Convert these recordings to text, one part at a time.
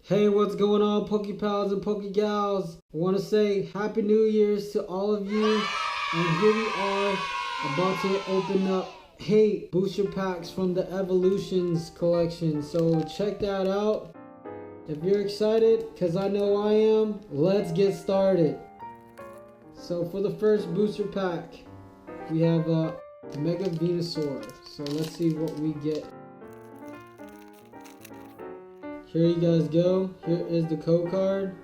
Hey, what's going on, Pokepals and Pokegals? I want to say Happy New Year's to all of you. And here we are about to open up 8 booster packs from the Evolutions collection. So check that out. If you're excited, because I know I am, let's get started. So for the first booster pack, we have a Mega Venusaur. So let's see what we get. Here you guys go. Here is the code card.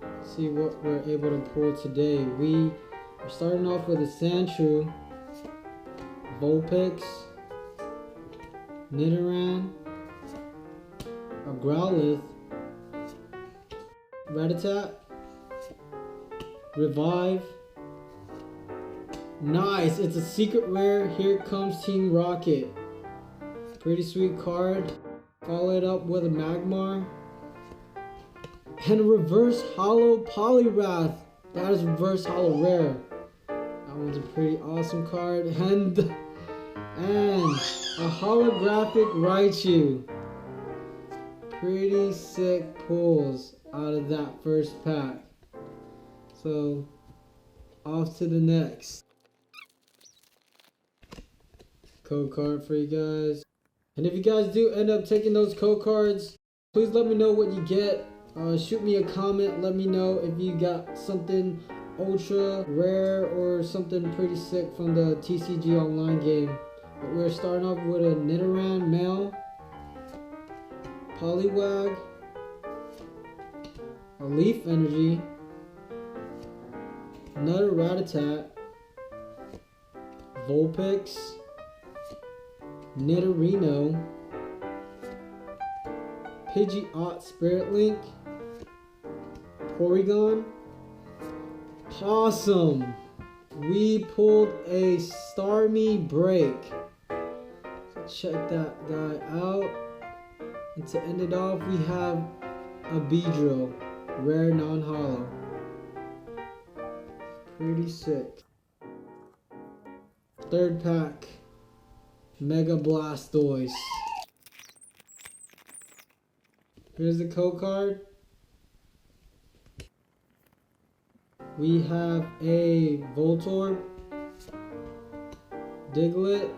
Let's see what we're able to pull today. We are starting off with a Sandshrew, Vulpix, Nidoran, a Growlithe, Rattata, Revive. Nice, it's a secret rare. Here comes Team Rocket. Pretty sweet card. Follow it up with a Magmar. And a reverse holo Poliwrath. That is reverse holo rare. That one's a pretty awesome card. And a holographic Raichu. Pretty sick pulls out of that first pack. So, off to the next. Code card for you guys. And if you guys do end up taking those code cards, please let me know what you get. Shoot me a comment. Let me know if you got something ultra rare or something pretty sick from the TCG online game. But we're starting off with a Nidoran male, Poliwag, a Leaf Energy, another Rattata, Vulpix, Nidorino, Pidgeot Spirit Link, Porygon, Possum. We pulled a Starmie Break. So check that guy out. And to end it off, we have a Beedrill, rare non-holo. Pretty sick. Third pack. Mega Blastoise. Here's the code card. We have a Voltorb, Diglett,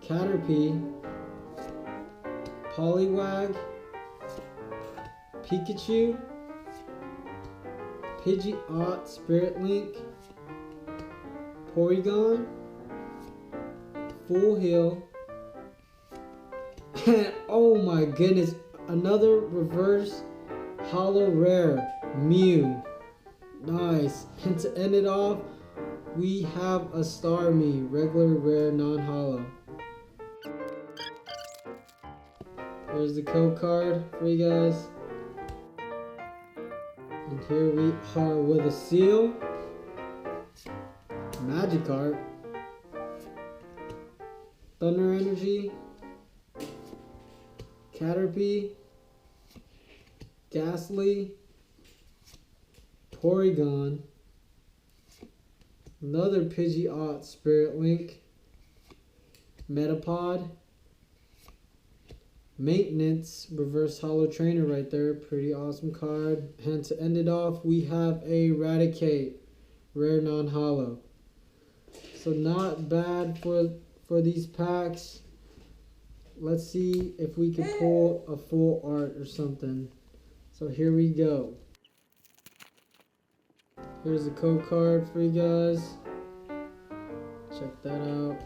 Caterpie, Poliwag, Pikachu, Pidgeot Spirit Link, Porygon, Full Heal, and oh my goodness, another reverse holo rare, Mew. Nice. And to end it off, we have a Starmie, regular rare non-holo. Here's the code card for you guys. And here we are with a Seal, Magikarp, Thunder Energy, Caterpie, Ghastly, Porygon, another Pidgeot Spirit Link, Metapod, Maintenance, reverse holo trainer right there, pretty awesome card. And to end it off, we have a Raticate, rare non-holo. So not bad for these packs. Let's see if we can pull a full art or something. So here we go. Here's the code card for you guys. Check that out.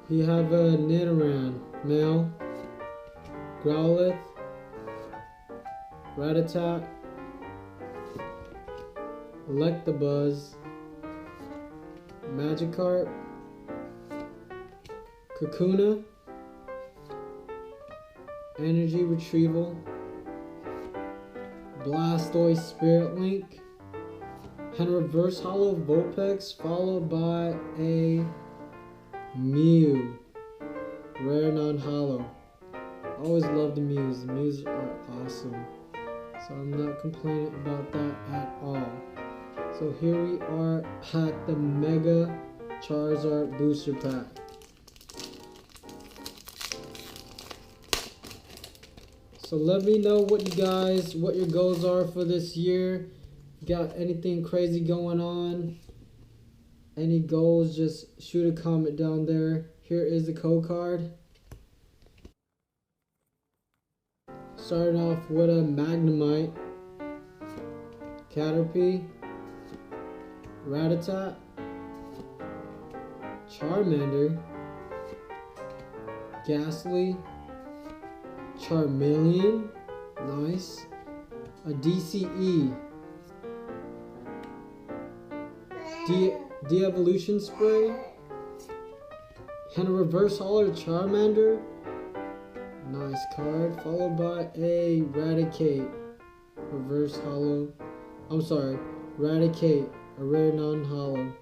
We have a Nidoran male, Growlithe, Rattata, Electabuzz, Magikarp, Kakuna, Energy Retrieval, Blastoise Spirit Link, and reverse holo Vulpix, followed by a Mew, rare non-holo. Always love the Mews. The Mews are awesome. So I'm not complaining about that at all. So here we are at the Mega Charizard Booster Pack. So let me know what your goals are for this year. Got anything crazy going on? Any goals, just shoot a comment down there. Here is the code card. Starting off with a Magnemite, Caterpie, Rattata, Charmander, Ghastly, Charmeleon, nice, a DCE, De-Evolution Spray, and a Reverse Holo Charmander, nice card, followed by a Raticate, Reverse Holo, Raticate, a rare non-holo,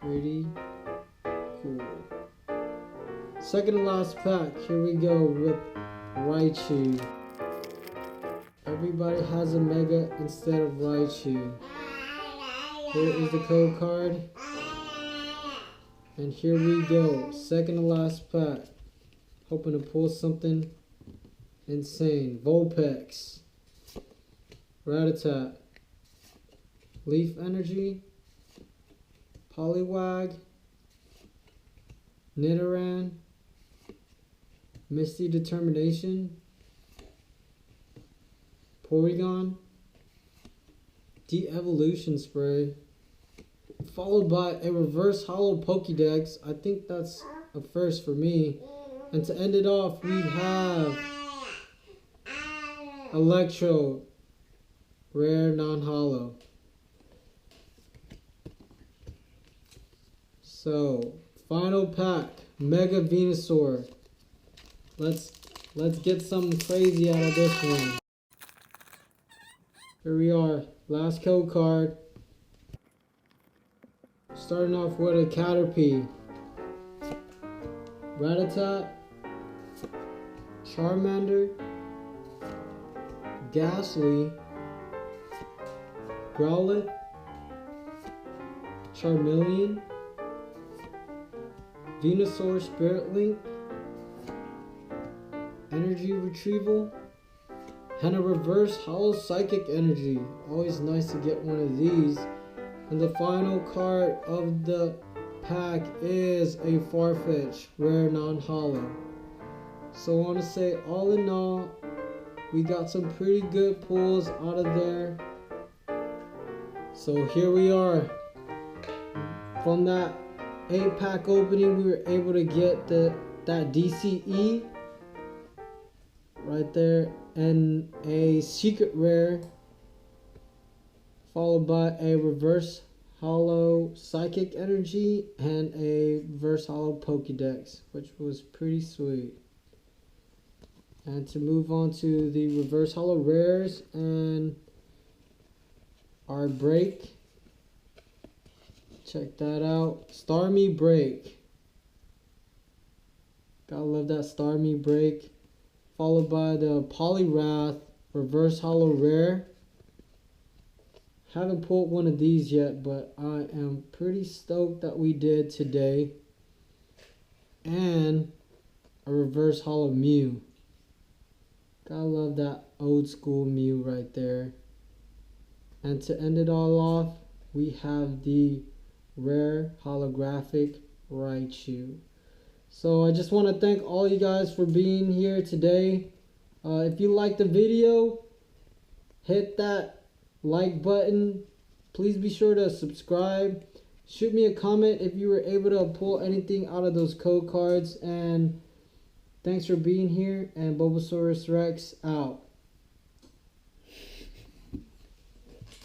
pretty cool. Second to last pack, here we go with Raichu. Everybody has a Mega instead of Raichu. Here is the code card. And here we go, second to last pack. Hoping to pull something insane. Vulpix, Rattata, Leaf Energy, Poliwag, Nidoran, Misty Determination, Porygon, De-Evolution Spray, followed by a Reverse Holo Pokédex. I think that's a first for me. And to end it off, we have Electro, rare non-holo. So, final pack, Mega Venusaur. Let's get something crazy out of this one. Here we are, last code card. Starting off with a Caterpie, Rattata, Charmander, Ghastly, Growlithe, Charmeleon, Venusaur Spirit Link, Energy Retrieval, and a Reverse Holo Psychic Energy. Always nice to get one of these. And the final card of the pack is a Farfetch, rare non-holo. So I want to say, all in all, we got some pretty good pulls out of there. So here we are. From that 8-pack opening, we were able to get that DCE right there, and a secret rare, followed by a Reverse Holo Psychic Energy and a Reverse Holo Pokédex, which was pretty sweet. And to move on to the Reverse Holo rares and our break, check that out. Starmie Break, gotta love that Starmie Break, followed by the Poliwrath Reverse Holo rare. Haven't pulled one of these yet, but I am pretty stoked that we did today. And a Reverse Holo Mew. Gotta love that old school Mew right there. And to end it all off, we have the rare holographic Raichu. So I just want to thank all you guys for being here today. If you liked the video, hit that like button. Please be sure to subscribe. Shoot me a comment if you were able to pull anything out of those code cards. And thanks for being here. And Bulbasaurus Rex out.